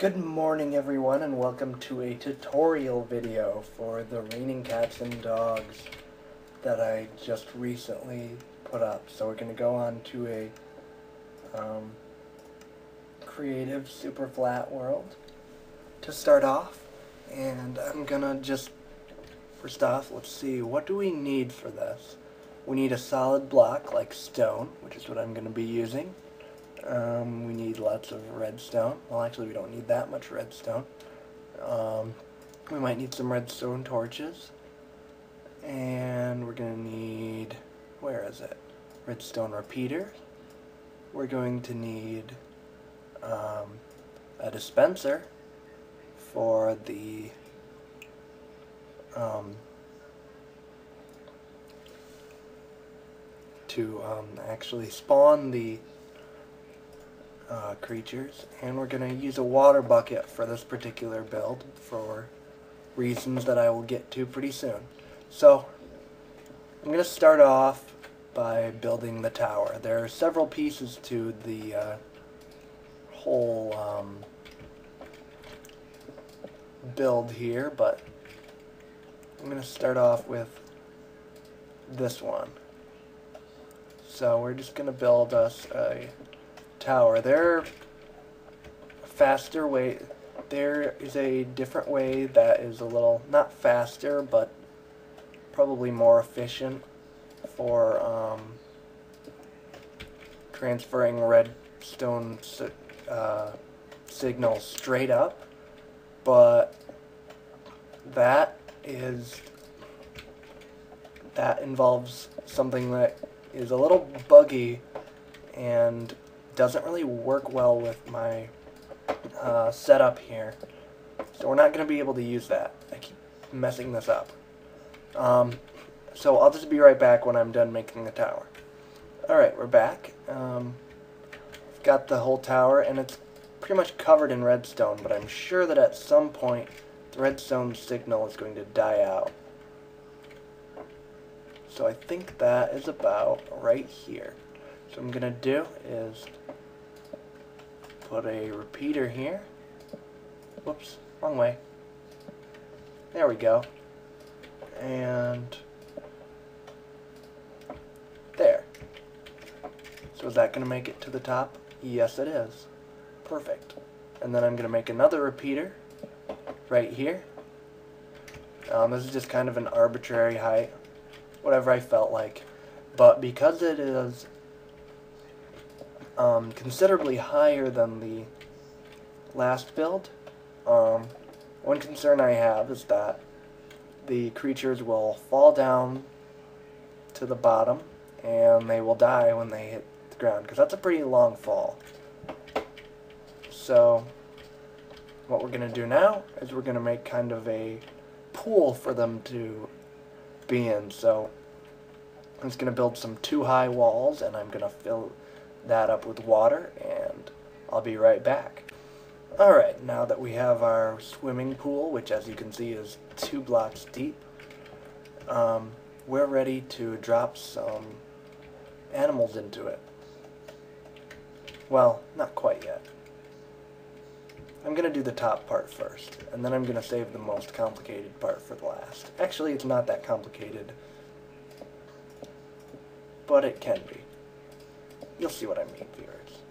Good morning everyone, and welcome to a tutorial video for the Raining Cats and Dogs that I just recently put up. So we're going to go on to a creative super flat world to start off, and I'm gonna just first off, let's see, what do we need for this? We need a solid block like stone, which is what I'm going to be using. We need lots of redstone. Well, actually, we don't need that much redstone. We might need some redstone torches. And we're going to need, where is it? Redstone repeater. We're going to need a dispenser for the to actually spawn the creatures, and we're going to use a water bucket for this particular build for reasons that I will get to pretty soon. So I'm going to start off by building the tower. There are several pieces to the whole build here, but I'm going to start off with this one. So we're just going to build us a tower. There is a different way that is a little, not faster, but probably more efficient for transferring redstone signals straight up, but that involves something that is a little buggy and doesn't really work well with my setup here. So we're not going to be able to use that. I keep messing this up. So I'll just be right back when I'm done making the tower. Alright, we're back. I've got the whole tower, and it's pretty much covered in redstone, but I'm sure that at some point the redstone signal is going to die out. So I think that is about right here. So what I'm going to do is put a repeater here. Whoops, wrong way. There we go. And there. So is that going to make it to the top? Yes, it is. Perfect. And then I'm going to make another repeater right here. This is just kind of an arbitrary height, whatever I felt like. But because it is considerably higher than the last build, one concern I have is that the creatures will fall down to the bottom and they will die when they hit the ground, because that's a pretty long fall. So what we're going to do now is we're going to make kind of a pool for them to be in. So I'm just going to build some 2 high walls, and I'm going to fill that up with water, and I'll be right back. Alright, now that we have our swimming pool, which as you can see is 2 blocks deep, we're ready to drop some animals into it. Well, not quite yet. I'm going to do the top part first, and then I'm going to save the most complicated part for the last. Actually, it's not that complicated, but it can be. You'll see what I mean, viewers.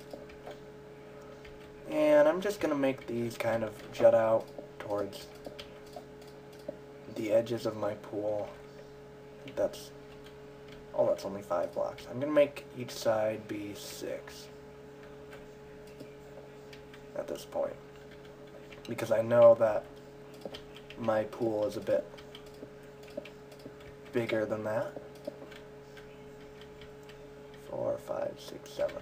And I'm just going to make these kind of jut out towards the edges of my pool. That's only 5 blocks. I'm going to make each side be 6 at this point, because I know that my pool is a bit bigger than that. 4, 5, 6, 7.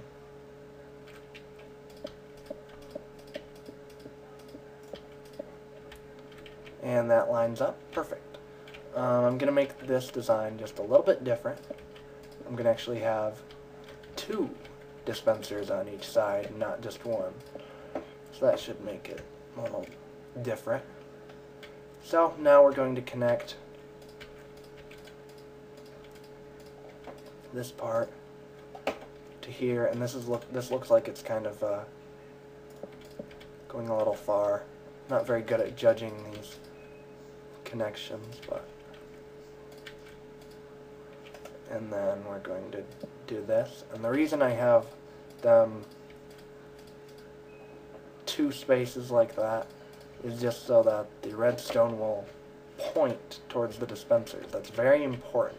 And that lines up perfect. I'm going to make this design just a little bit different. I'm going to actually have 2 dispensers on each side, not just 1. So that should make it a little different. So now we're going to connect this part to here, and this looks like it's kind of going a little far. Not very good at judging these connections, but... And then we're going to do this. And the reason I have them 2 spaces like that is just so that the redstone will point towards the dispensers. That's very important.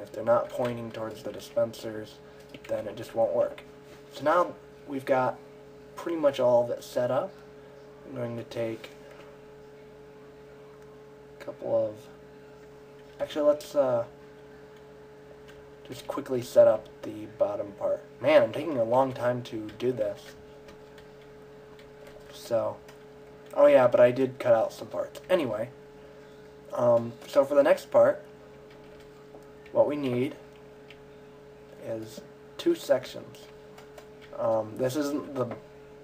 If they're not pointing towards the dispensers, then it just won't work. So now we've got pretty much all of it set up. I'm going to take a couple of... Actually, let's just quickly set up the bottom part. Man, I'm taking a long time to do this. So, oh yeah, but I did cut out some parts. Anyway, so for the next part, what we need is 2 sections. This isn't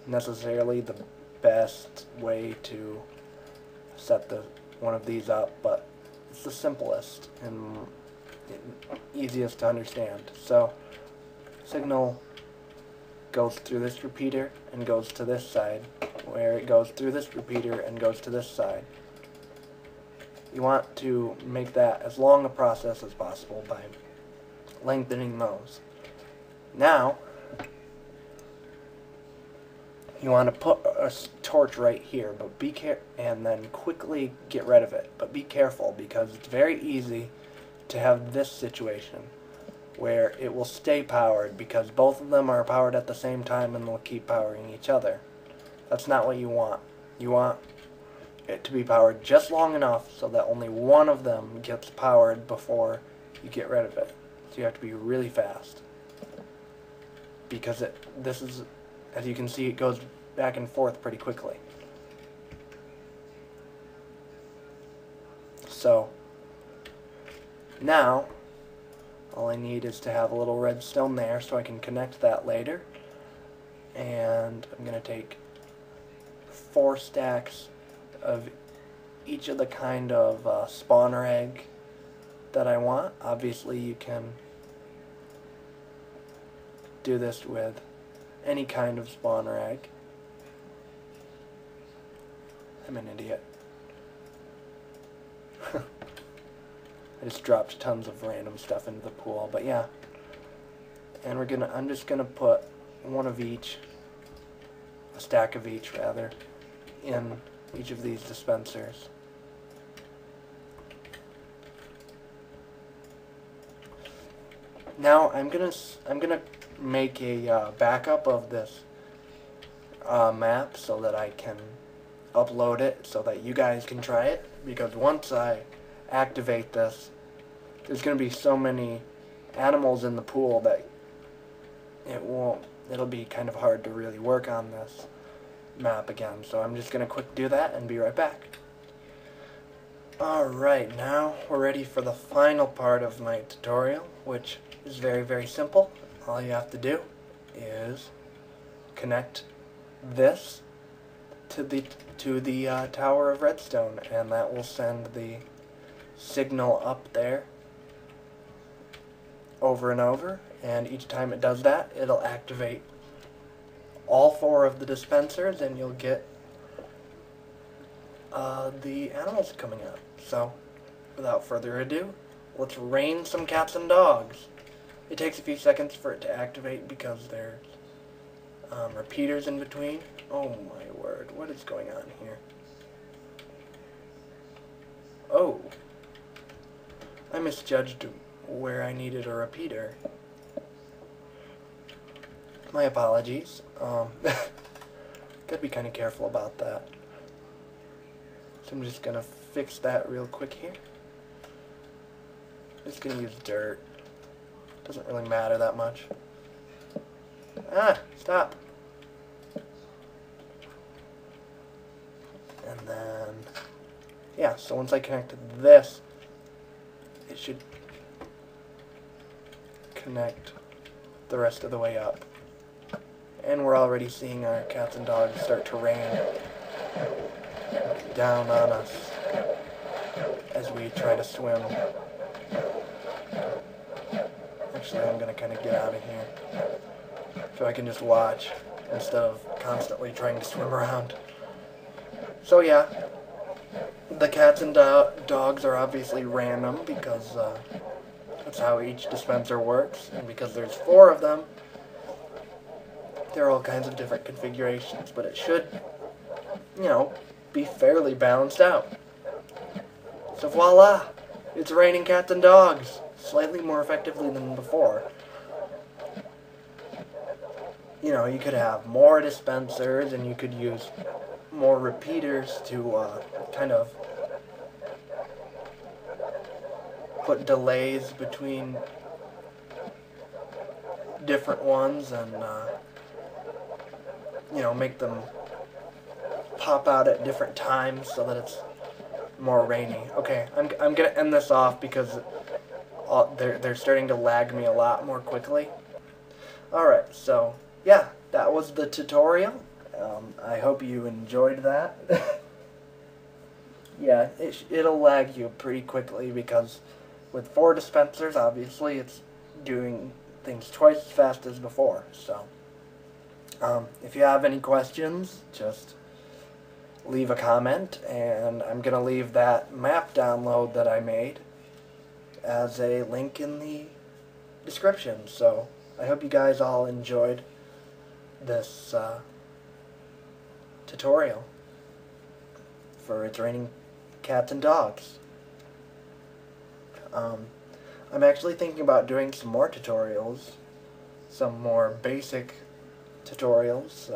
necessarily the best way to set one of these up, but it's the simplest and easiest to understand. So, signal goes through this repeater and goes to this side, where it goes through this repeater and goes to this side. You want to make that as long a process as possible by lengthening those. Now, you want to put a torch right here, but be and then quickly get rid of it. But be careful, because it's very easy to have this situation where it will stay powered because both of them are powered at the same time and they'll keep powering each other. That's not what you want. You want it to be powered just long enough so that only one of them gets powered before you get rid of it. So you have to be really fast. Because this is, as you can see, it goes back and forth pretty quickly. So, now, all I need is to have a little redstone there so I can connect that later. And I'm going to take 4 stacks of each of the kind of spawner egg that I want. Obviously you can do this with any kind of spawner egg. I'm an idiot. I just dropped tons of random stuff into the pool, but yeah. And I'm just gonna put one of each, a stack of each rather, in each of these dispensers. Now I'm gonna make a backup of this map so that I can upload it so that you guys can try it, because once I activate this, there's going to be so many animals in the pool that it'll be kind of hard to really work on this map again. So I'm just going to quick do that and be right back. Alright, now we're ready for the final part of my tutorial, which is very, very simple. All you have to do is connect this to the tower of redstone, and that will send the signal up there over and over, and each time it does that, it'll activate all 4 of the dispensers and you'll get the animals coming out. So, without further ado, let's rain some cats and dogs. It takes a few seconds for it to activate because there's repeaters in between. Oh my word, what is going on here? Oh, I misjudged where I needed a repeater. My apologies. Gotta be kind of careful about that. So I'm just gonna fix that real quick here. I'm just gonna use dirt. Doesn't really matter that much. Ah, stop. And then, yeah, so once I connect this, it should connect the rest of the way up. And we're already seeing our cats and dogs start to rain down on us as we try to swim. Actually, I'm going to kind of get out of here so I can just watch instead of constantly trying to swim around. So yeah, the cats and dogs are obviously random because that's how each dispenser works, and because there's 4 of them, there are all kinds of different configurations, but it should, you know, be fairly balanced out. So voila, it's raining cats and dogs, slightly more effectively than before. You know, you could have more dispensers, and you could use more repeaters to kind of put delays between different ones, and you know, make them pop out at different times so that it's more rainy. Okay, I'm gonna end this off because they're starting to lag me a lot more quickly. Alright, so yeah, that was the tutorial. I hope you enjoyed that. Yeah, it'll lag you pretty quickly because with 4 dispensers, obviously, it's doing things twice as fast as before. So, if you have any questions, just leave a comment, and I'm going to leave that map download that I made as a link in the description. So, I hope you guys all enjoyed this tutorial for It's Raining Cats and Dogs. I'm actually thinking about doing some more tutorials, some more basic tutorials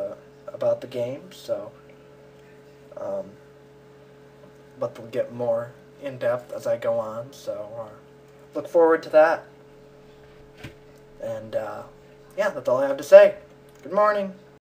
about the game, so but they'll get more in-depth as I go on, so look forward to that. And yeah, that's all I have to say. Good morning.